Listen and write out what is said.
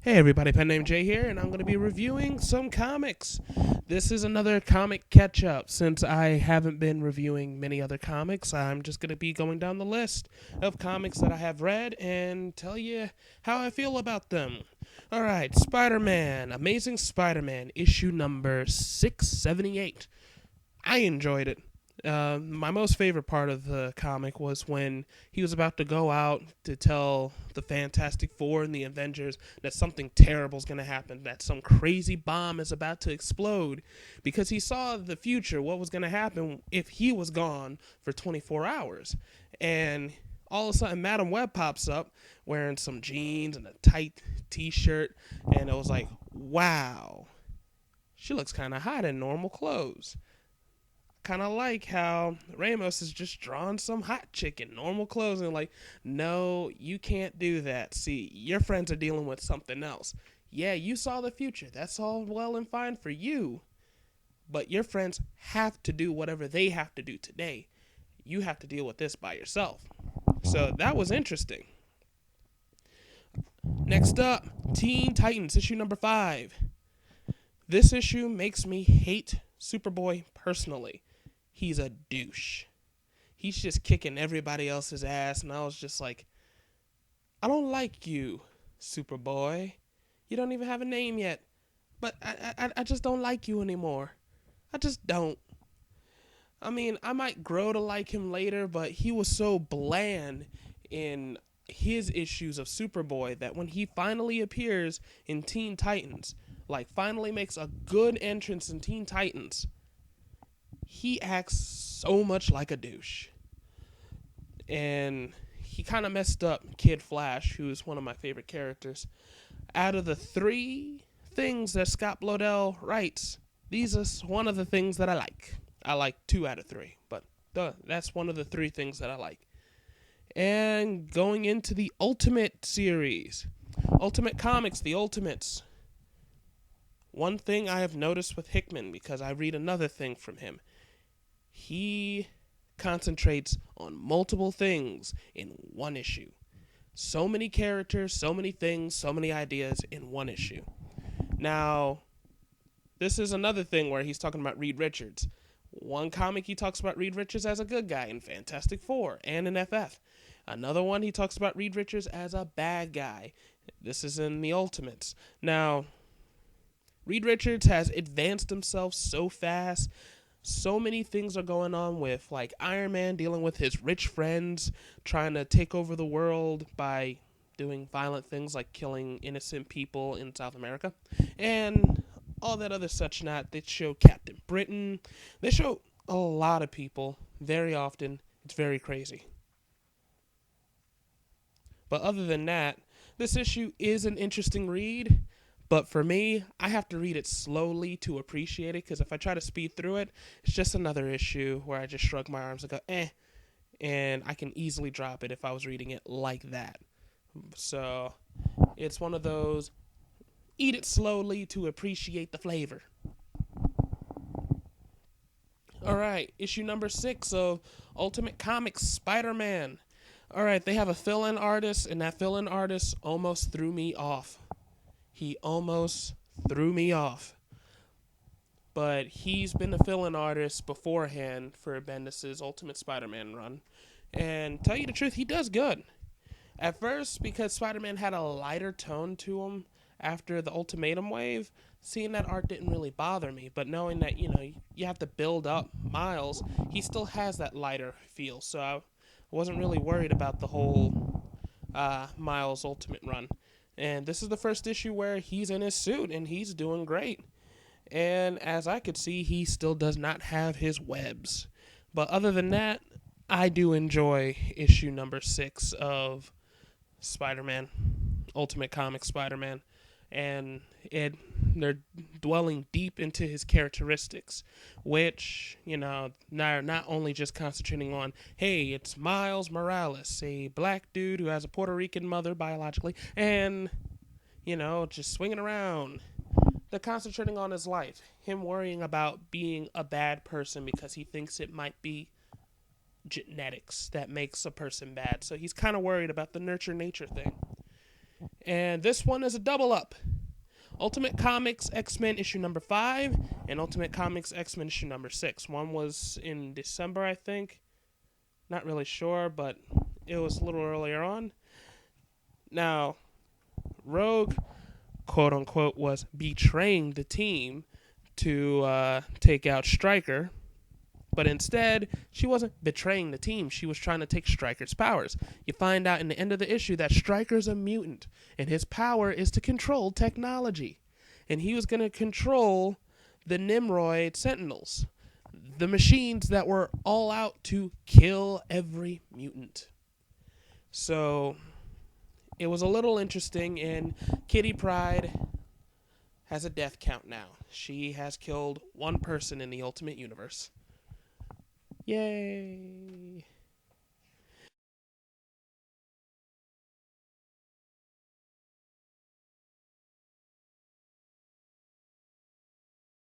Hey everybody, pen name Jay here, and I'm going to be reviewing some comics. This is another comic catch-up. Since I haven't been reviewing many other comics, I'm just going to be going down the list of comics that I have read and tell you how I feel about them. Alright, Spider-Man, Amazing Spider-Man, issue number 678. I enjoyed it. My most favorite part of the comic was when he was about to go out to tell the Fantastic Four and the Avengers that something terrible is going to happen, that some crazy bomb is about to explode, because he saw the future, what was going to happen if he was gone for 24 hours. And all of a sudden, Madam Web pops up wearing some jeans and a tight t-shirt, and it was like, wow, she looks kind of hot in normal clothes. Kind of like how Ramos is just drawing some hot chick in normal clothes and like, no, you can't do that. See, your friends are dealing with something else. Yeah, you saw the future. That's all well and fine for you. But your friends have to do whatever they have to do today. You have to deal with this by yourself. So that was interesting. Next up, Teen Titans, issue number 5. This issue makes me hate Superboy personally. He's a douche. He's just kicking everybody else's ass, and I was just like, I don't like you, Superboy. You don't even have a name yet, but I just don't like you anymore. I just don't. I mean, I might grow to like him later, but he was so bland in his issues of Superboy that when he finally appears in Teen Titans, like finally makes a good entrance in Teen Titans, he acts so much like a douche. And he kind of messed up Kid Flash, who is one of my favorite characters. Out of the 3 things that Scott Lobdell writes, these are one of the things that I like. I like 2 out of 3, but that's one of the 3 things that I like. And going into the Ultimate series, Ultimate Comics, the Ultimates. One thing I have noticed with Hickman, because I read another thing from him, he concentrates on multiple things in one issue. So many characters, so many things, so many ideas in one issue. Now, this is another thing where he's talking about Reed Richards. One comic he talks about Reed Richards as a good guy in Fantastic Four and in FF. Another one he talks about Reed Richards as a bad guy. This is in the Ultimates. Now, Reed Richards has advanced himself so fast. So many things are going on with like Iron Man dealing with his rich friends, trying to take over the world by doing violent things like killing innocent people in South America, and all that other such not. They show Captain Britain. They show a lot of people very often. It's very crazy. But other than that, this issue is an interesting read. But for me, I have to read it slowly to appreciate it, because if I try to speed through it, it's just another issue where I just shrug my arms and go, and I can easily drop it if I was reading it like that. So it's one of those, eat it slowly to appreciate the flavor. Alright, issue number 6 of Ultimate Comics Spider-Man. Alright, they have a fill-in artist, and that fill-in artist almost threw me off. He almost threw me off. But he's been a fill-in artist beforehand for Bendis' Ultimate Spider-Man run. And tell you the truth, he does good. At first, because Spider-Man had a lighter tone to him after the Ultimatum wave, seeing that art didn't really bother me. But knowing that, you have to build up Miles, he still has that lighter feel. So I wasn't really worried about the whole Miles Ultimate run. And this is the first issue where he's in his suit and he's doing great. And as I could see, he still does not have his webs. But other than that, I do enjoy issue number 6 of Spider-Man, Ultimate Comics Spider-Man. And they're dwelling deep into his characteristics, which, are not only just concentrating on, hey, it's Miles Morales, a black dude who has a Puerto Rican mother biologically, and, just swinging around. They're concentrating on his life, him worrying about being a bad person because he thinks it might be genetics that makes a person bad. So he's kind of worried about the nurture-nature thing. And this one is a double up. Ultimate Comics X-Men issue number 5 and Ultimate Comics X-Men issue number 6. One was in December, I think. Not really sure, but it was a little earlier on. Now, Rogue, quote unquote, was betraying the team to take out Stryker. But instead, she wasn't betraying the team. She was trying to take Stryker's powers. You find out in the end of the issue that Stryker's a mutant, and his power is to control technology. And he was going to control the Nimroid Sentinels, the machines that were all out to kill every mutant. So it was a little interesting, and Kitty Pryde has a death count now. She has killed one person in the Ultimate Universe. Yay!